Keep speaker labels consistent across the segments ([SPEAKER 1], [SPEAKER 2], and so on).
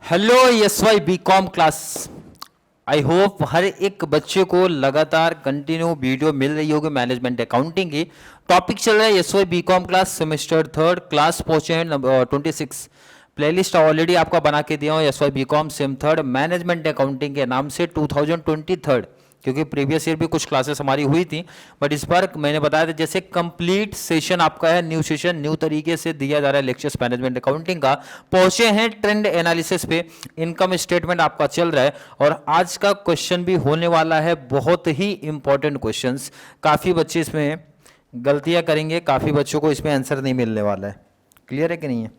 [SPEAKER 1] Hello yes Y B com class. I hope हर एक बच्चे को लगातार कंटिन्यू वीडियो मिल रही होगी। मैनेजमेंट अकाउंटिंग की टॉपिक चल रहा है S Y B com class semester third class पहुंचे हैं 26। प्लेलिस्ट ऑलरेडी आपका बना के दिया हूँ S Y B com sem third management accounting के नाम से 2023, क्योंकि प्रीवियस ईयर भी कुछ क्लासेस हमारी हुई थी, बट इस बार मैंने बताया था जैसे कंप्लीट सेशन आपका है, न्यू सेशन न्यू तरीके से दिया जा रहा है लेक्चर्स मैनेजमेंट अकाउंटिंग का। पहुंचे हैं ट्रेंड एनालिसिस पे, इनकम स्टेटमेंट आपका चल रहा है और आज का क्वेश्चन भी होने वाला है बहुत ही इंपॉर्टेंट क्वेश्चंस। काफ़ी बच्चे इसमें गलतियां करेंगे, काफ़ी बच्चों को इसमें आंसर नहीं मिलने वाला है। क्लियर है कि नहीं है?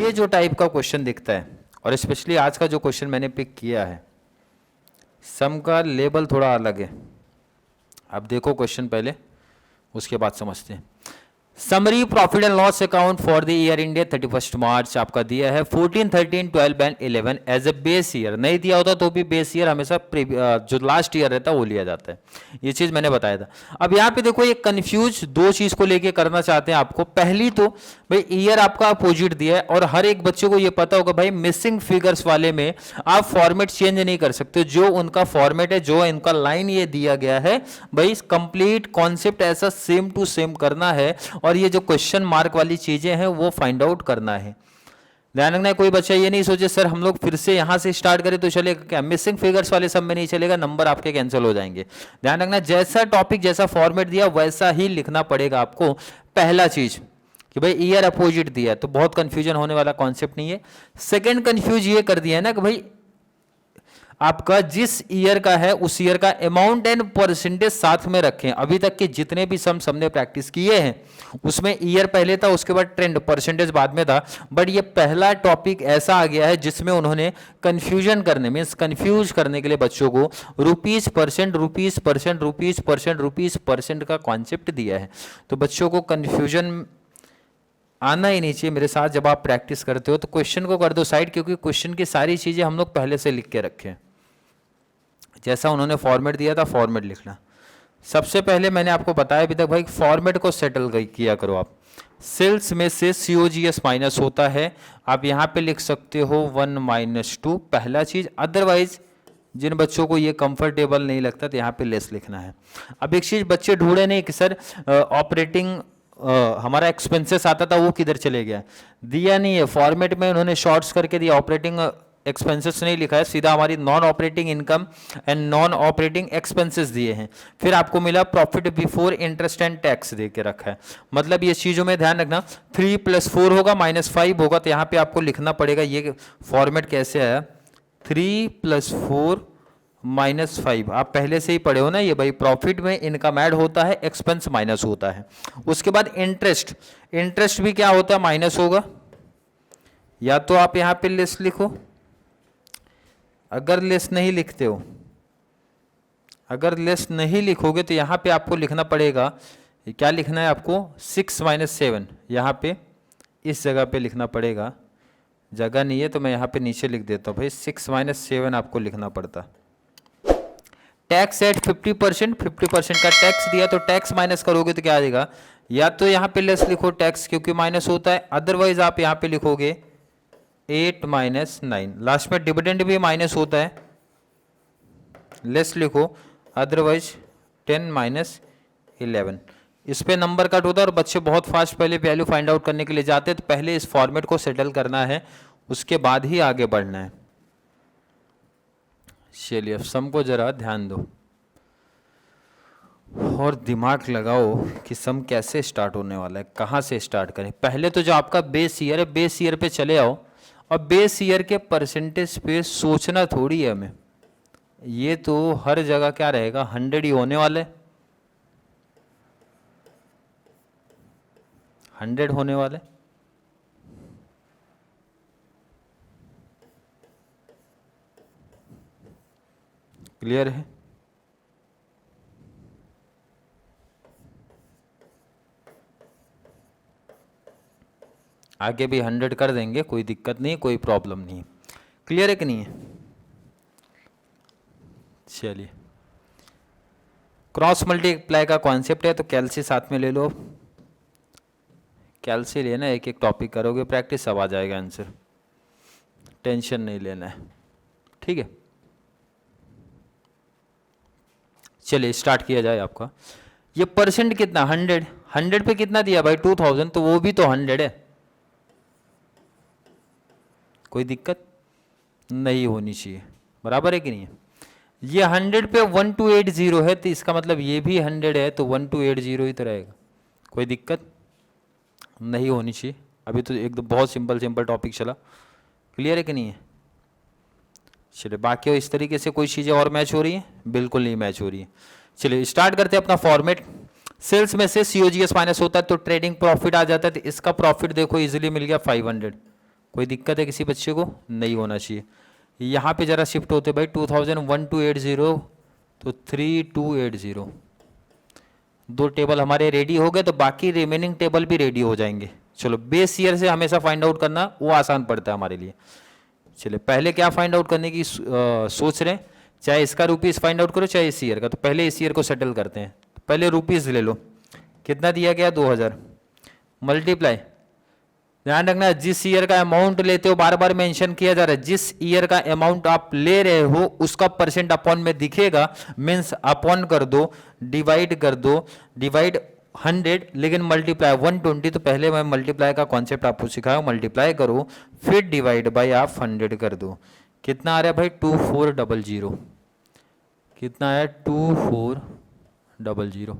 [SPEAKER 1] ये जो टाइप का क्वेश्चन दिखता है और स्पेशली आज का जो क्वेश्चन मैंने पिक किया है, सम का लेवल थोड़ा अलग है। आप देखो क्वेश्चन पहले, उसके बाद समझते हैं। Summary profit and loss account for the year ending 31 March आपका दिया है 14, 13, 12 and 11 as a base year. नहीं दिया होता तो भी बेस ईयर हमेशा जो लास्ट ईयर रहता है वो लिया जाता है। ये चीज़ मैंने बताया था। अब यहाँ पे देखो, ये कंफ्यूज दो चीज़ को लेके करना चाहते हैं आपको। पहली तो भाई ईयर आपका अपोजिट दिया है और हर एक बच्चे को ये पता होगा भाई मिसिंग फिगर्स वाले में आप फॉर्मेट चेंज नहीं कर सकते। जो उनका फॉर्मेट है, जो इनका लाइन ये दिया गया है, भाई कंप्लीट कॉन्सेप्ट ऐसा सेम टू सेम करना है और ये जो क्वेश्चन मार्क वाली चीजें हैं वो फाइंड आउट करना है। ध्यान रखना है, कोई बच्चा ये नहीं सोचे सर हम लोग फिर से यहां से स्टार्ट करें तो चलेगा क्या। मिसिंग फिगर्स वाले सब में नहीं चलेगा, नंबर आपके कैंसिल हो जाएंगे। ध्यान रखना, जैसा टॉपिक जैसा फॉर्मेट दिया वैसा ही लिखना पड़ेगा आपको। पहला चीज कि भाई ईयर अपोजिट दिया तो बहुत कंफ्यूजन होने वाला कॉन्सेप्ट नहीं है। सेकंड कंफ्यूज ये कर दिया है ना कि भाई आपका जिस ईयर का है उस ईयर का अमाउंट एंड परसेंटेज साथ में रखें। अभी तक के जितने भी सम हमने प्रैक्टिस किए हैं उसमें ईयर पहले था, उसके बाद ट्रेंड, परसेंटेज बाद में था। बट ये पहला टॉपिक ऐसा आ गया है जिसमें उन्होंने कंफ्यूजन करने, मीन्स कंफ्यूज करने के लिए बच्चों को rupees percent rupees percent rupees percent rupees percent का कॉन्सेप्ट दिया है। तो बच्चों को कंफ्यूजन आना ही नहीं चाहिए। मेरे साथ जब आप प्रैक्टिस करते हो तो क्वेश्चन को कर दो साइड, क्योंकि क्वेश्चन की सारी चीज़ें हम लोग पहले से लिख के रखें। जैसा उन्होंने फॉर्मेट दिया था फॉर्मेट लिखना। सबसे पहले मैंने आपको बताया अभी तक भाई फॉर्मेट को सेटल किया करो आप। सेल्स में से COGS माइनस होता है, आप यहाँ पे लिख सकते हो 1 - 2, पहला चीज। अदरवाइज जिन बच्चों को ये कंफर्टेबल नहीं लगता तो यहाँ पे लेस लिखना है। अब एक चीज बच्चे ढूंढे नहीं कि सर ऑपरेटिंग हमारा एक्सपेंसेस आता था वो किधर चले गया, दिया नहीं है फॉर्मेट में। उन्होंने शॉर्ट्स करके दिया, ऑपरेटिंग एक्सपेंसेस नहीं लिखा है, सीधा हमारी non operating income and non operating expenses दिए हैं। फिर आपको मिला profit before interest and tax दे के रखा है। मतलब ये चीज़ों में ध्यान रखना, 3 + 4 होगा -5 होगा, तो यहाँ पे आपको लिखना पड़ेगा। ये फॉर्मेट कैसे आया, 3 + 4 -5। आप पहले से ही पढ़े हो ना ये भाई, प्रॉफिट में इनकम ऐड होता है, एक्सपेंस माइनस होता है। उसके बाद इंटरेस्ट, इंटरेस्ट भी क्या होता है, माइनस होगा। या तो आप यहाँ पे लेस लिखो, अगर लेस नहीं लिखते हो, अगर लेस नहीं लिखोगे तो यहाँ पे आपको लिखना पड़ेगा, क्या लिखना है आपको, 6 - 7 यहाँ पे इस जगह पे लिखना पड़ेगा। जगह नहीं है तो मैं यहाँ पे नीचे लिख देता हूँ भाई, 6 - 7 आपको लिखना पड़ता। टैक्स एट 50%, 50% का टैक्स दिया तो टैक्स माइनस करोगे तो क्या आ जाएगा, या तो यहाँ पे लेस लिखो टैक्स क्योंकि माइनस होता है, अदरवाइज आप यहाँ पे लिखोगे 8 - 9। लास्ट में डिविडेंड भी माइनस होता है, लेस लिखो, अदरवाइज 10 - 11। इस पे नंबर कट होता है और बच्चे बहुत फास्ट पहले वैल्यू फाइंड आउट करने के लिए जाते हैं। तो पहले इस फॉर्मेट को सेटल करना है, उसके बाद ही आगे बढ़ना है। चलिए अब सम को जरा ध्यान दो और दिमाग लगाओ कि सम कैसे स्टार्ट होने वाला है, कहाँ से स्टार्ट करें। पहले तो जो आपका बेस ईयर है, बेस ईयर पे चले आओ और बेस ईयर के परसेंटेज पे सोचना थोड़ी है हमें। ये तो हर जगह क्या रहेगा, 100 ही होने वाले, 100 होने वाले। क्लियर है? आगे भी 100 कर देंगे, कोई दिक्कत नहीं, कोई प्रॉब्लम नहीं। क्लियर है कि नहीं है? चलिए, क्रॉस मल्टीप्लाई का कॉन्सेप्ट है तो कैलसी साथ में ले लो। कैलसी लेना, एक एक टॉपिक करोगे प्रैक्टिस, सब आ जाएगा आंसर, टेंशन नहीं लेना है। ठीक है, चलिए स्टार्ट किया जाए। आपका ये परसेंट कितना, 100, 100 पे कितना दिया भाई, 2000, तो वो भी तो 100 है, कोई दिक्कत नहीं होनी चाहिए, बराबर है कि नहीं है? ये 100 पे 1280 है, तो इसका मतलब ये भी 100 है, तो 1280 ही तो रहेगा, कोई दिक्कत नहीं होनी चाहिए। अभी तो एकदम बहुत सिंपल टॉपिक चला, क्लियर है कि नहीं है? चलिए, बाकी इस तरीके से कोई चीज़ें और मैच हो रही हैं? बिल्कुल नहीं मैच हो रही है। चलिए स्टार्ट करते हैं अपना फॉर्मेट। सेल्स में से COGS माइनस होता है तो ट्रेडिंग प्रॉफिट आ जाता है, तो इसका प्रॉफिट देखो इजीली मिल गया 500। कोई दिक्कत है किसी बच्चे को? नहीं होना चाहिए। यहाँ पे जरा शिफ्ट होते भाई, 2001 तो 3280, दो टेबल हमारे रेडी हो गए, तो बाकी रिमेनिंग टेबल भी रेडी हो जाएंगे। चलो, बेस ईयर से हमेशा फाइंड आउट करना वो आसान पड़ता है हमारे लिए। चलिए, पहले क्या फाइंड आउट करने की सोच रहे हैं, चाहे इसका रुपीज़ फाइंड आउट करो चाहे इस ईयर का, तो पहले इस ईयर को सेटल करते हैं। पहले रुपीज़ ले लो, कितना दिया गया 2000, मल्टीप्लाई, ध्यान रखना जिस ईयर का अमाउंट लेते हो बार बार मेंशन किया जा रहा है, जिस ईयर का अमाउंट आप ले रहे हो उसका परसेंट अपॉन में दिखेगा, मीन्स अपॉन कर दो, डिवाइड कर दो, डिवाइड 100, लेकिन मल्टीप्लाई 120, तो पहले मैं मल्टीप्लाई का कॉन्सेप्ट आपको सिखाया, मल्टीप्लाई करो फिर डिवाइड बाय आप 100 कर दो। कितना आ रहा है भाई, 2400, कितना है 2400।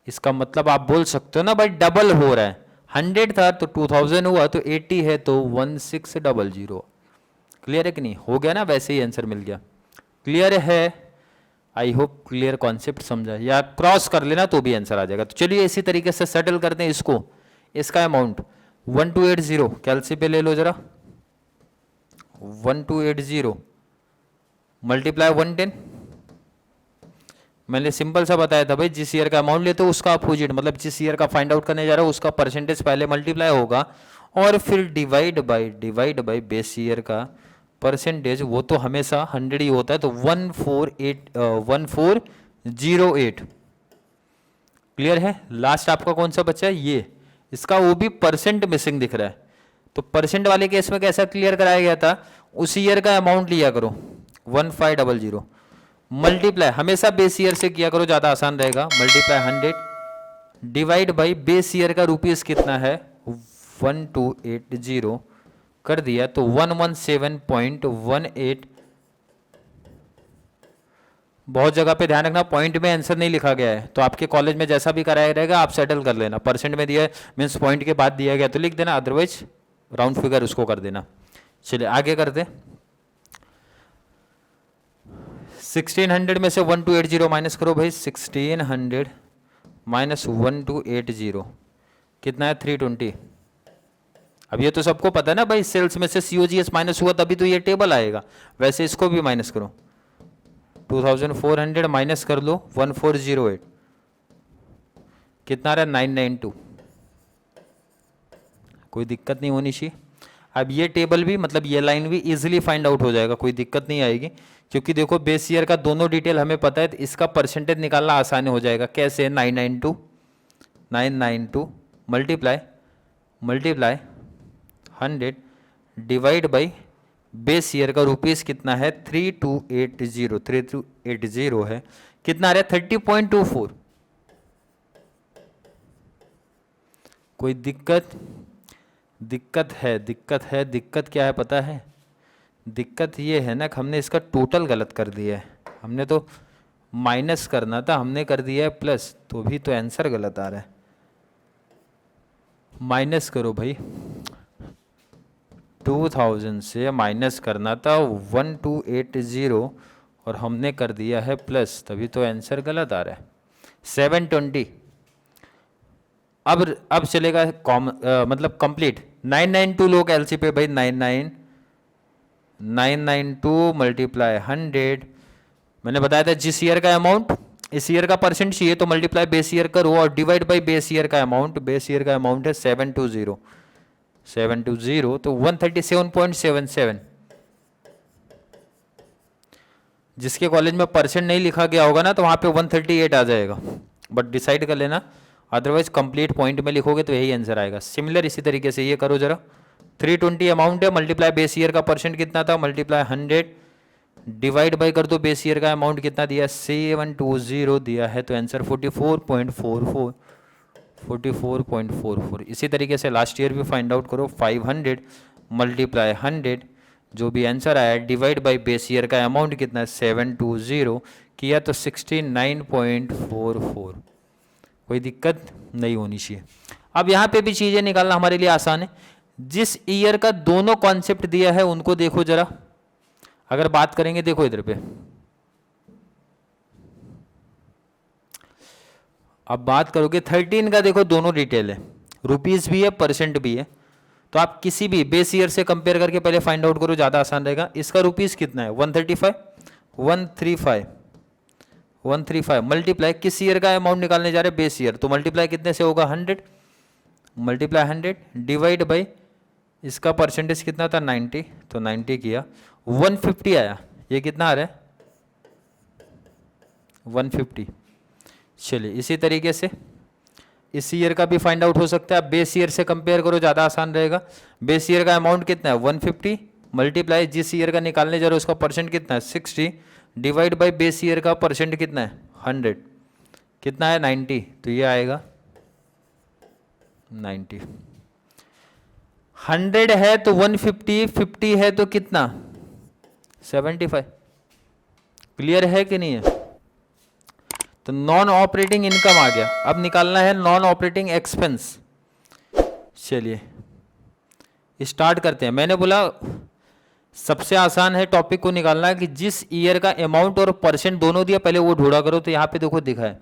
[SPEAKER 1] इसका मतलब आप बोल सकते हो ना भाई डबल हो रहा है, 100 था तो 2000 हुआ, तो 80 है तो 1600। क्लियर है कि नहीं? हो गया ना, वैसे ही आंसर मिल गया। क्लियर है? आई होप क्लियर कॉन्सेप्ट समझा, या क्रॉस कर लेना तो भी आंसर आ जाएगा। तो चलिए इसी तरीके से सेटल करते हैं इसको। इसका अमाउंट 1280, कैलसी पे ले लो जरा, 1280 मल्टीप्लाई 110। मैंने सिंपल सा बताया था भाई, जिस ईयर का अमाउंट लेते हो उसका अपोजिट, मतलब जिस ईयर का फाइंड आउट करने जा रहा हो उसका परसेंटेज पहले मल्टीप्लाई होगा और फिर डिवाइड बाय बेस ईयर का परसेंटेज, वो तो हमेशा 100 ही होता है, तो 1408। क्लियर है? लास्ट आपका कौन सा बचा है, ये, इसका वो भी परसेंट मिसिंग दिख रहा है, तो परसेंट वाले केस में कैसा क्लियर कराया गया था, उसी ईयर का अमाउंट लिया करो 1500, मल्टीप्लाई हमेशा बेस ईयर से किया करो, ज़्यादा आसान रहेगा, multiply 100 divide by base year का रुपीज़ कितना है 1280 कर दिया, तो 117.18। बहुत जगह पे ध्यान रखना पॉइंट में आंसर नहीं लिखा गया है, तो आपके कॉलेज में जैसा भी कराया रहेगा आप सेटल कर लेना, परसेंट में दिया है मीन्स पॉइंट के बाद दिया गया तो लिख देना, अदरवाइज राउंड फिगर उसको कर देना। चलिए आगे करते, 1600 में से 1280 माइनस करो भाई, 1600 माइनस 1280 कितना है 320। अब ये तो सबको पता है ना भाई, सेल्स में से COGS माइनस हुआ तभी तो ये टेबल आएगा, वैसे इसको भी माइनस करो, 2400 माइनस कर लो 1408 कितना आ रहा है 992। कोई दिक्कत नहीं होनी चाहिए। अब ये टेबल भी, मतलब ये लाइन भी इजीली फाइंड आउट हो जाएगा, कोई दिक्कत नहीं आएगी, क्योंकि देखो बेस ईयर का दोनों डिटेल हमें पता है, तो इसका परसेंटेज निकालना आसान हो जाएगा। कैसे? 992 multiply 100 divide by base year का रुपीज़ कितना है 3280 है, कितना आ रहा है 30.24। कोई दिक्कत है? दिक्कत क्या है पता है? दिक्कत ये है ना कि हमने इसका टोटल गलत कर दिया है, हमने तो माइनस करना था, हमने कर दिया है प्लस, तो भी तो आंसर गलत आ रहा है। माइनस करो भाई, 2000 से माइनस करना था 1280 और हमने कर दिया है प्लस, तभी तो आंसर गलत आ रहा है 720। अब चलेगा मतलब कंप्लीट 992 लोग एलसी पे भाई, 992 मल्टीप्लाई 100। मैंने बताया था जिस ईयर का अमाउंट इस ईयर का परसेंट चाहिए तो मल्टीप्लाई बेस ईयर करो और डिवाइड बाय बेस ईयर का अमाउंट, बेस ईयर का अमाउंट है 720। 720 तो 137.77। जिसके कॉलेज में परसेंट नहीं लिखा गया होगा ना तो वहाँ पे 138 आ जाएगा, बट डिसाइड कर लेना, अदरवाइज कंप्लीट पॉइंट में लिखोगे तो यही आंसर आएगा। सिमिलर इसी तरीके से ये करो जरा, 320 अमाउंट है, मल्टीप्लाई बेस ईयर का परसेंट कितना था, मल्टीप्लाई 100 डिवाइड बाई कर दो बेस ईयर का अमाउंट कितना दिया, 720 दिया है, तो आंसर 44.44, 44.44। इसी तरीके से लास्ट ईयर भी फाइंड आउट करो, 500 मल्टीप्लाई 100, जो भी आंसर आया डिवाइड बाई बेस ईयर का अमाउंट कितना है 720 किया तो 69.44। कोई दिक्कत नहीं होनी चाहिए। अब यहाँ पे भी चीज़ें निकालना हमारे लिए आसान है। जिस ईयर का दोनों कॉन्सेप्ट दिया है उनको देखो जरा, अगर बात करेंगे देखो इधर पे, अब बात करोगे 13 का, देखो दोनों डिटेल है, रुपीस भी है परसेंट भी है, तो आप किसी भी बेस ईयर से कंपेयर करके पहले फाइंड आउट करो, ज़्यादा आसान रहेगा। इसका रुपीस कितना है 135, 135 मल्टीप्लाई किस ईयर का अमाउंट निकालने जा रहे हैं, बेस ईयर, तो मल्टीप्लाई कितने से होगा 100, मल्टीप्लाई 100 डिवाइड बाई इसका परसेंटेज कितना था 90, तो 90 किया 150 आया, ये कितना आ रहा है 150। चलिए इसी तरीके से इस ईयर का भी फाइंड आउट हो सकता है, आप बेस ईयर से कंपेयर करो ज़्यादा आसान रहेगा। बेस ईयर का अमाउंट कितना है 150 मल्टीप्लाई जिस ईयर का निकालने जा रहे हो उसका परसेंट कितना है 60 डिवाइड बाई बेस ईयर का परसेंट कितना है 100, कितना है 90, तो ये आएगा 90। 100 है तो 150, 50 है तो कितना 75। क्लियर है कि नहीं है? तो नॉन ऑपरेटिंग इनकम आ गया। अब निकालना है नॉन ऑपरेटिंग एक्सपेंस। चलिए स्टार्ट करते हैं। मैंने बोला सबसे आसान है टॉपिक को निकालना कि जिस ईयर का अमाउंट और परसेंट दोनों दिया पहले वो ढूंढा करो। तो यहाँ पे देखो दिखा है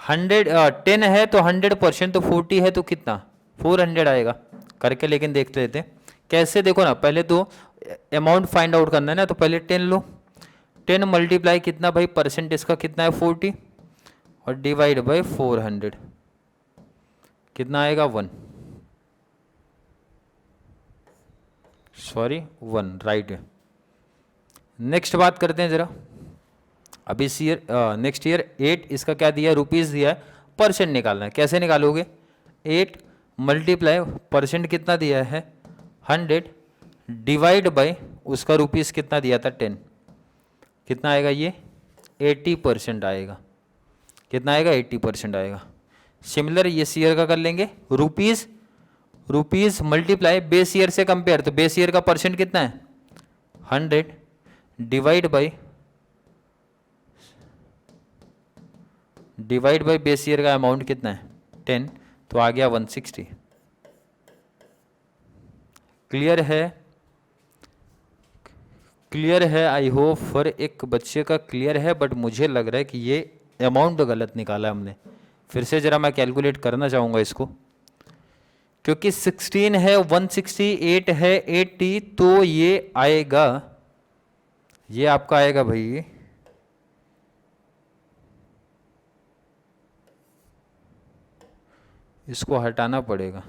[SPEAKER 1] 10 है तो 100%, तो 40 है तो कितना 400 आएगा करके, लेकिन देखते रहते हैं कैसे। देखो ना, पहले तो अमाउंट फाइंड आउट करना है ना, तो पहले 10 लो, 10 मल्टीप्लाई कितना भाई परसेंटेज का कितना है 40 और डिवाइड बाई 400 कितना आएगा 1, सॉरी 1 राइट है। नेक्स्ट बात करते हैं जरा। अब इस ईयर नेक्स्ट ईयर 8, इसका क्या दिया है रुपीस दिया है, परसेंट निकालना है। कैसे निकालोगे 8 मल्टीप्लाई परसेंट कितना दिया है 100 डिवाइड बाई उसका रुपीस कितना दिया था 10, कितना आएगा ये 80% आएगा। कितना आएगा 80% आएगा। सिमिलर ये ईयर का कर लेंगे, रुपीस मल्टीप्लाई बेस ईयर से कंपेयर, तो बेस ईयर का परसेंट कितना है 100 डिवाइड बाई बेस ईयर का अमाउंट कितना है 10, तो आ गया 160। क्लियर है? क्लियर है? आई होप फॉर एक बच्चे का क्लियर है, बट मुझे लग रहा है कि ये अमाउंट गलत निकाला हमने। फिर से ज़रा मैं कैलकुलेट करना चाहूँगा इसको, क्योंकि 16 है 168 है 80, तो ये आएगा, ये आपका आएगा भाई इसको हटाना पड़ेगा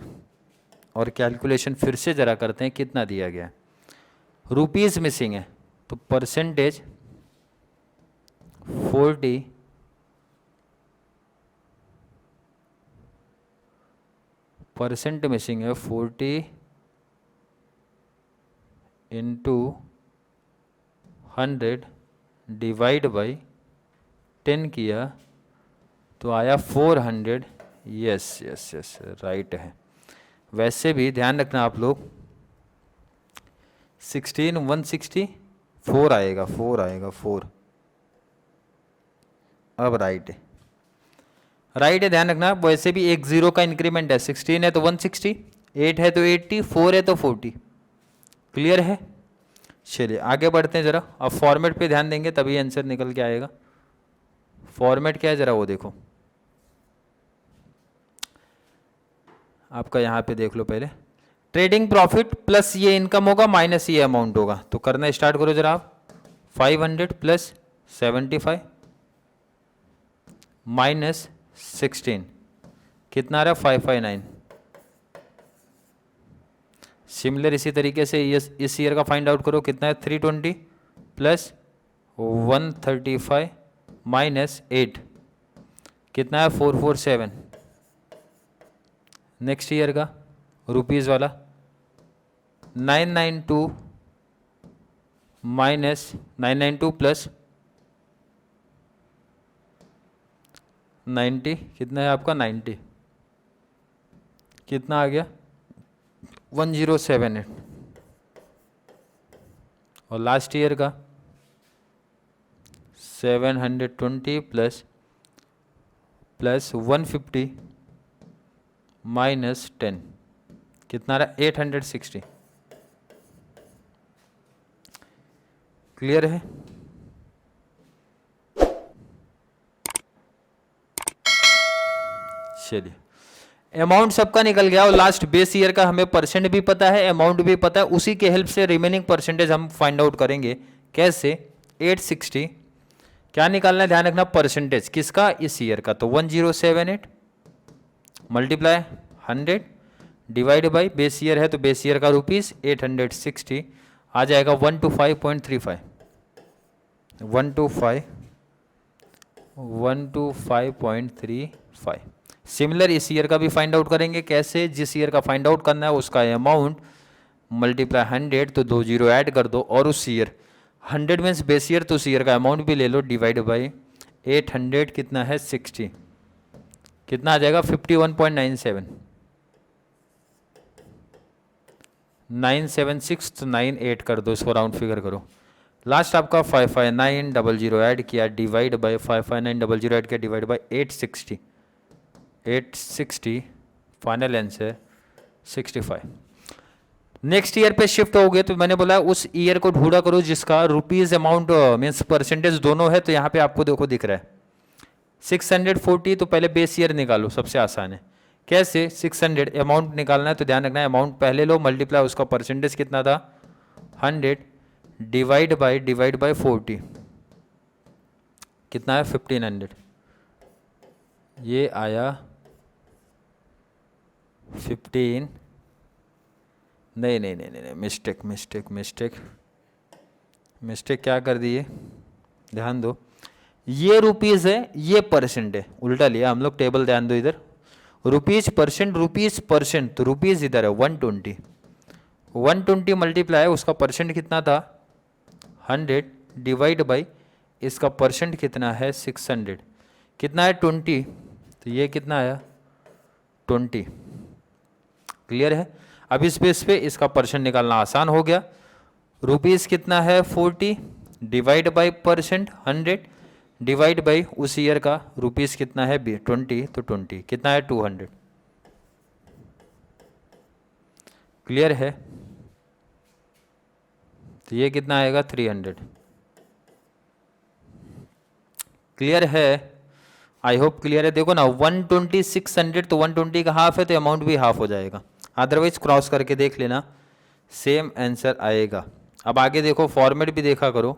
[SPEAKER 1] और कैलकुलेशन फिर से ज़रा करते हैं कितना दिया गया है। रुपीस मिसिंग है तो परसेंटेज 40 परसेंट मिसिंग है 40 इंटू 100 डिवाइड बाई 10 किया तो आया 400। यस यस यस राइट है। वैसे भी ध्यान रखना आप लोग 16 164 आएगा, 4 आएगा 4। अब राइट है, राइट है, ध्यान रखना। वैसे भी एक जीरो का इंक्रीमेंट है, 16 है तो 160, 8 है तो 80, 4 है तो 40। क्लियर है? चलिए आगे बढ़ते हैं ज़रा। अब फॉर्मेट पे ध्यान देंगे तभी आंसर निकल के आएगा। फॉर्मेट क्या है ज़रा वो देखो, आपका यहाँ पे देख लो। पहले ट्रेडिंग प्रॉफिट प्लस ये इनकम होगा माइनस ये अमाउंट होगा, तो करना स्टार्ट करो जरा आप। 500 प्लस 75 माइनस 16 कितना आ रहा है 559, सिमिलर इसी तरीके से इस ईयर का फाइंड आउट करो, कितना है 320 प्लस 135 माइनस 8, कितना है 447। नेक्स्ट ईयर का रुपीज़ वाला 992 माइनस 992 प्लस 90, कितना है आपका 90, कितना आ गया 1078। और लास्ट ईयर का 720 प्लस 150 माइनस 10, कितना रहा 860। क्लियर है? चलिए, अमाउंट सबका निकल गया और लास्ट बेस ईयर का हमें परसेंट भी पता है, अमाउंट भी पता है। उसी के हेल्प से रिमेनिंग परसेंटेज हम फाइंड आउट करेंगे। कैसे? 860 क्या निकालना है, ध्यान रखना, परसेंटेज किसका, इस ईयर का। तो 1078 multiply 100 divide by base year है, तो बेस ईयर का रुपीज़ 860 आ जाएगा 125.35, 125.35। सिमिलर इस ईयर का भी फाइंड आउट करेंगे। कैसे? जिस ईयर का फाइंड आउट करना है उसका अमाउंट मल्टीप्लाई 100, तो 2 जीरो ऐड कर दो, और उस ईयर 100 मीन्स बेस ईयर, तो उस ईयर का अमाउंट भी ले लो, डिवाइड बाई 800 कितना है 60, कितना आ जाएगा 51.97, 976, तो 98 कर दो, इसको राउंड फिगर करो। लास्ट आपका 55900 ऐड किया, डिवाइड बाई 55900 ऐड किया, divide by 860, 860 final answer 65। Next year पे शिफ्ट हो गए, तो मैंने बोला उस ईयर को ढूंढा करो जिसका रुपीज़ अमाउंट मीन्स परसेंटेज दोनों है। तो यहाँ पे आपको देखो दिख रहा है 640, तो पहले बेस ईयर निकालो, सबसे आसान है। कैसे? 600 अमाउंट निकालना है, तो ध्यान रखना है अमाउंट पहले लो, मल्टीप्लाई उसका परसेंटेज कितना था 100, डिवाइड बाई 40, कितना है 1500, ये आया 15, नहीं, मिस्टेक क्या कर दिए, ध्यान दो, ये रुपीज़ है, ये परसेंट है, उल्टा लिया हम लोग टेबल, ध्यान दो इधर, रुपीज़ परसेंट, तो रुपीज़ इधर है 120 मल्टीप्लाई उसका परसेंट कितना था 100, डिवाइड बाई इसका परसेंट कितना है 600, कितना है 20, तो ये कितना आया 20। क्लियर है? अब इस बेस पे इसका परसेंट निकालना आसान हो गया। रुपीज़ कितना है 40, divide by percent 100, divide by उस ईयर का रुपीज़ कितना है 20, तो 20 कितना है 200। क्लियर है? तो ये कितना आएगा 300। क्लियर है? आई होप क्लियर है। देखो ना 120 600, तो 120 का हाफ है, तो अमाउंट भी हाफ हो जाएगा, अदरवाइज क्रॉस करके देख लेना, सेम आंसर आएगा। अब आगे देखो, फॉर्मेट भी देखा करो।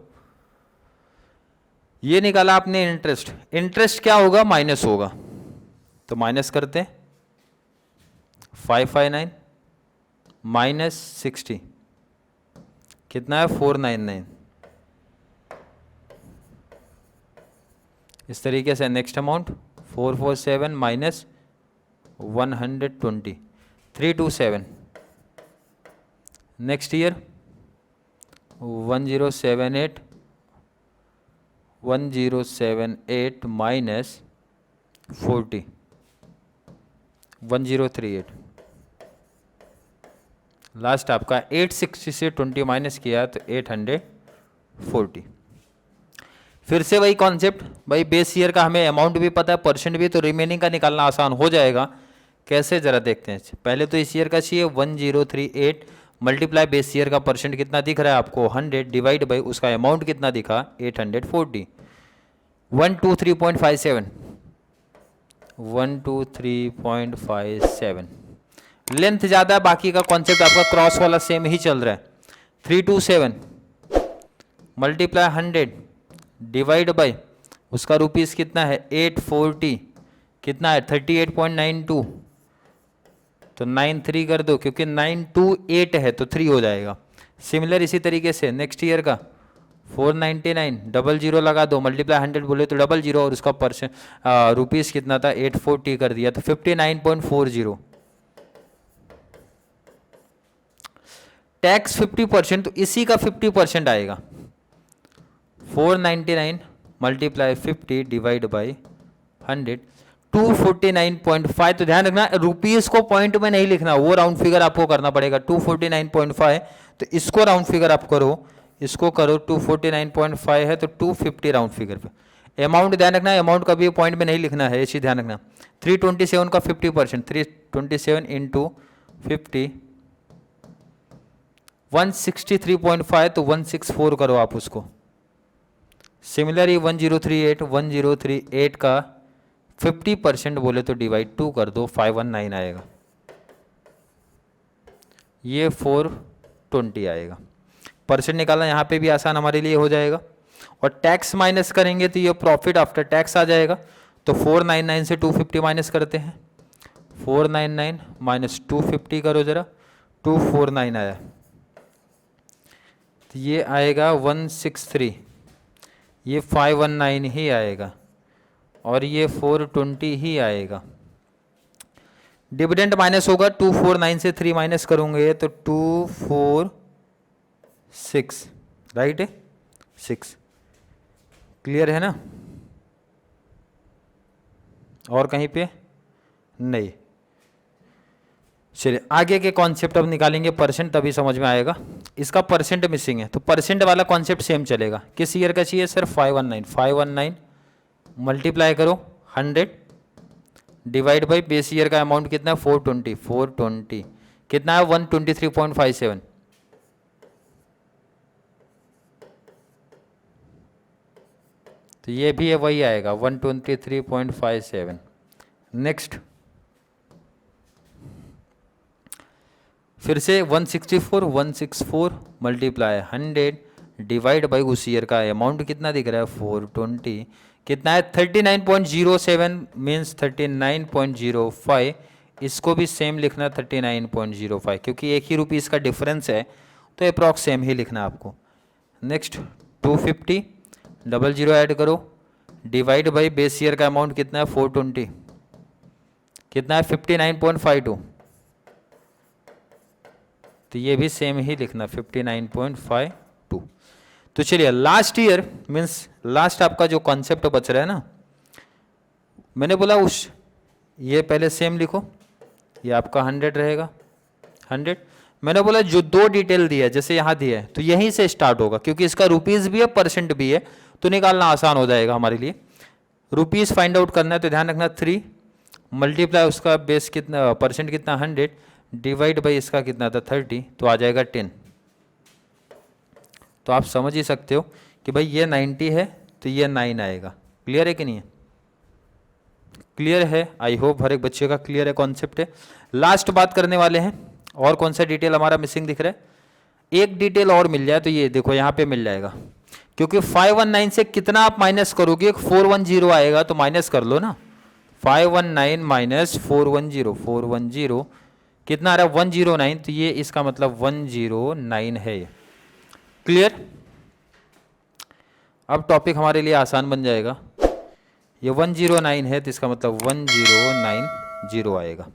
[SPEAKER 1] ये निकाला आपने इंटरेस्ट क्या होगा, माइनस होगा, तो माइनस करते हैं 559 माइनस 60, कितना है 499। इस तरीके से next amount 447 minus 120, 327। Next year 1078 minus 40, 1038। Last आपका 860 से 20 माइनस किया तो 840। फिर से वही कॉन्सेप्ट, भाई बेस ईयर का हमें अमाउंट भी पता है, परसेंट भी, तो रिमेनिंग का निकालना आसान हो जाएगा। कैसे जरा देखते हैं। पहले तो इस ईयर का चाहिए 1038 मल्टीप्लाई बेस ईयर का परसेंट कितना दिख रहा है आपको 100, डिवाइड बाई उसका अमाउंट कितना दिखा 840, 123.57, 123.57। लेंथ ज़्यादा है, बाकी का कॉन्सेप्ट आपका क्रॉस वाला सेम ही चल रहा है। 327 मल्टीप्लाई 100 डिवाइड बाई उसका रुपीज़ कितना है 840, कितना है 38.92, तो 9 3 कर दो, क्योंकि 9 2 8 है तो 3 हो जाएगा। सिमिलर इसी तरीके से नेक्स्ट ईयर का 499, डबल जीरो लगा दो, मल्टीप्लाई 100 बोले तो डबल जीरो, और उसका परसेंट रुपीज़ कितना था 840 कर दिया तो 59.40। टैक्स 50%, तो इसी का 50% आएगा। 499 मल्टीप्लाई 50 डिवाइड बाई 100, 249.5। तो ध्यान रखना रुपीस को पॉइंट में नहीं लिखना, वो राउंड फिगर आपको करना पड़ेगा। 249.5, तो इसको राउंड फिगर आप करो, इसको करो, 249.5 है तो 250 राउंड फिगर पे। अमाउंट ध्यान रखना, अमाउंट कभी पॉइंट में नहीं लिखना है, इसी ध्यान रखना। 327 का 50%, 327 इंटू 50, 163.5, तो 164 करो आप उसको। सिमिलरली 1038 का 50% बोले तो डिवाइड 2 कर दो, 519 आएगा, ये 420 आएगा। परसेंट निकालना यहाँ पे भी आसान हमारे लिए हो जाएगा। और टैक्स माइनस करेंगे तो ये प्रॉफिट आफ्टर टैक्स आ जाएगा। तो 499 से 250 माइनस करते हैं, 499 माइनस 250 करो जरा, 249 आया, तो ये आएगा 163, ये 519 ही आएगा, और ये 420 ही आएगा। डिविडेंड माइनस होगा, 249 से 3 माइनस करूंगे तो 246, राइट है, 6। क्लियर है ना? और कहीं पे नहीं। चलिए आगे के कॉन्सेप्ट अब निकालेंगे, परसेंट तभी समझ में आएगा। इसका परसेंट मिसिंग है तो परसेंट वाला कॉन्सेप्ट सेम चलेगा। किस ईयर का चाहिए सर? 519 मल्टीप्लाई करो 100 डिवाइड बाई बेस ईयर का अमाउंट कितना है 420 कितना है 123.57। तो ये भी है वही आएगा 123.57। नेक्स्ट फिर से 164 मल्टीप्लाई 100 डिवाइड बाई उस ईयर का अमाउंट कितना दिख रहा है 420 कितना है 39.07 मीन्स 39.05। इसको भी सेम लिखना 39.05 क्योंकि एक ही रुपीस का डिफरेंस है तो अप्रॉक्स सेम ही लिखना आपको। नेक्स्ट 250 डबल जीरो ऐड करो डिवाइड बाई बेस ईयर का अमाउंट कितना है 420 कितना है 59.52। तो ये भी सेम ही लिखना 59.52। तो चलिए लास्ट ईयर मीन्स लास्ट आपका जो कॉन्सेप्ट बच रहा है ना, मैंने बोला उस ये पहले सेम लिखो, ये आपका 100 रहेगा 100। मैंने बोला जो दो डिटेल दिया जैसे यहाँ दिया है तो यहीं से स्टार्ट होगा क्योंकि इसका रुपीस भी है परसेंट भी है तो निकालना आसान हो जाएगा हमारे लिए। रुपीस फाइंड आउट करना है तो ध्यान रखना 3 मल्टीप्लाई उसका बेस कितना परसेंट कितना 100 डिवाइड बाई इसका कितना था 30 तो आ जाएगा 10। तो आप समझ ही सकते हो कि भाई ये 90 है तो ये 9 आएगा। क्लियर है कि नहीं है? क्लियर है, आई होप हर एक बच्चे का क्लियर है कॉन्सेप्ट है। लास्ट बात करने वाले हैं, और कौन सा डिटेल हमारा मिसिंग दिख रहा है? एक डिटेल और मिल जाए तो ये देखो यहाँ पे मिल जाएगा क्योंकि 519 से कितना आप माइनस करोगे 410 आएगा तो माइनस कर लो ना। 519 माइनस 410 कितना आ रहा है 109 तो ये इसका मतलब 109 है ये। क्लियर? अब टॉपिक हमारे लिए आसान बन जाएगा। ये 109 है तो इसका मतलब 1090 आएगा।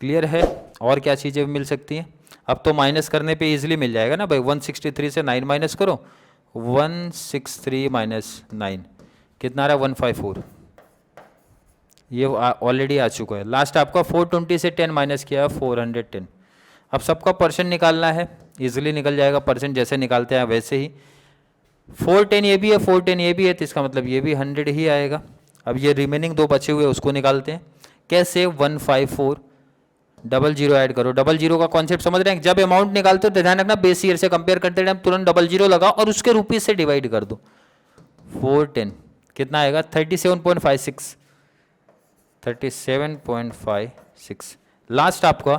[SPEAKER 1] क्लियर है? और क्या चीज़ें मिल सकती हैं? अब तो माइनस करने पे इजीली मिल जाएगा ना भाई। 163 से 9 माइनस करो, 163 माइनस 9 कितना आ रहा है 154। ये ऑलरेडी आ चुका है। लास्ट आपका 420 से 10 माइनस किया 410। अब सबका परसेंट निकालना है, इजीली निकल जाएगा। परसेंट जैसे निकालते हैं वैसे ही 410 ये भी है 410 ये भी है तो इसका मतलब ये भी 100 ही आएगा। अब ये रिमेनिंग दो बचे हुए उसको निकालते हैं। कैसे? 154 डबल जीरो ऐड करो। डबल जीरो का कॉन्सेप्ट समझ रहे हैं? जब अमाउंट निकालते हो तो ध्यान रखना बेस ईयर से कंपेयर करते टाइम तुरंत डबल जीरो लगाओ और उसके रुपीज से डिवाइड कर दो। 410 कितना आएगा 37.56 37.56। लास्ट आपका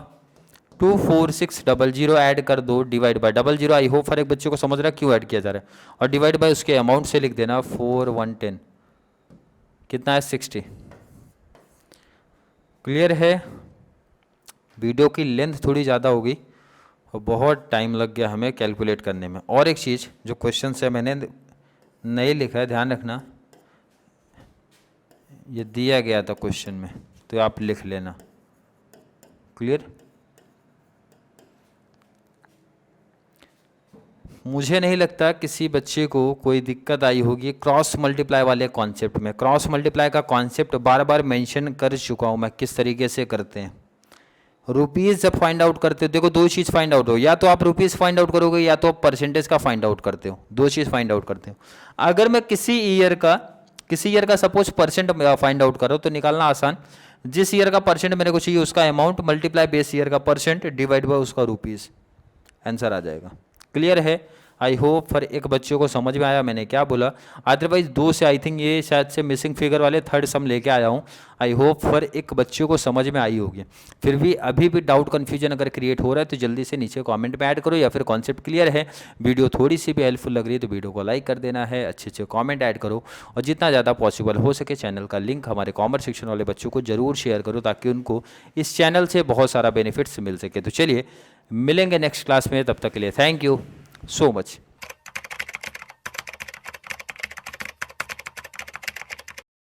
[SPEAKER 1] 24600 ऐड कर दो divide by double zero. I hope हर एक बच्चे को समझ रहा है क्यों ऐड किया जा रहा है। और डिवाइड बाय उसके अमाउंट से लिख देना 4110 कितना है 60। क्लियर है? वीडियो की लेंथ थोड़ी ज़्यादा होगी और बहुत टाइम लग गया हमें कैलकुलेट करने में। और एक चीज़ जो क्वेश्चन है मैंने नहीं लिखा है, ध्यान रखना, ये दिया गया था क्वेश्चन में तो आप लिख लेना। क्लियर? मुझे नहीं लगता किसी बच्चे को कोई दिक्कत आई होगी क्रॉस मल्टीप्लाई वाले कॉन्सेप्ट में। क्रॉस मल्टीप्लाई का कॉन्सेप्ट बार बार मेंशन कर चुका हूँ मैं किस तरीके से करते हैं। रुपीज़ जब फाइंड आउट करते हो, देखो दो चीज़ फाइंड आउट हो, या तो आप रुपीज़ फाइंड आउट करोगे या तो आप परसेंटेज का फाइंड आउट करते हो, दो चीज़ फाइंड आउट करते हो। अगर मैं किसी ईयर का सपोज परसेंट फाइंड आउट करो तो निकालना आसान, जिस ईयर का परसेंट मेरे को चाहिए उसका अमाउंट मल्टीप्लाई बेस ईयर का परसेंट डिवाइड बाय उसका रुपीज़, आंसर आ जाएगा। क्लियर है? आई होप फॉर एक बच्चों को समझ में आया मैंने क्या बोला। अदरवाइज दो से आई थिंक ये शायद से मिसिंग फिगर वाले थर्ड सम लेके आया हूँ। आई होप फॉर एक बच्चों को समझ में आई होगी। फिर भी अभी भी डाउट कन्फ्यूजन अगर क्रिएट हो रहा है तो जल्दी से नीचे कमेंट में ऐड करो, या फिर कॉन्सेप्ट क्लियर है, वीडियो थोड़ी सी भी हेल्पफुल लग रही है तो वीडियो को लाइक कर देना है, अच्छे अच्छे कॉमेंट ऐड करो, और जितना ज़्यादा पॉसिबल हो सके चैनल का लिंक हमारे कॉमर्स सेक्शन वाले बच्चों को जरूर शेयर करो ताकि उनको इस चैनल से बहुत सारा बेनिफिट्स मिल सके। तो चलिए मिलेंगे नेक्स्ट क्लास में, तब तक के लिए थैंक यू सो मच।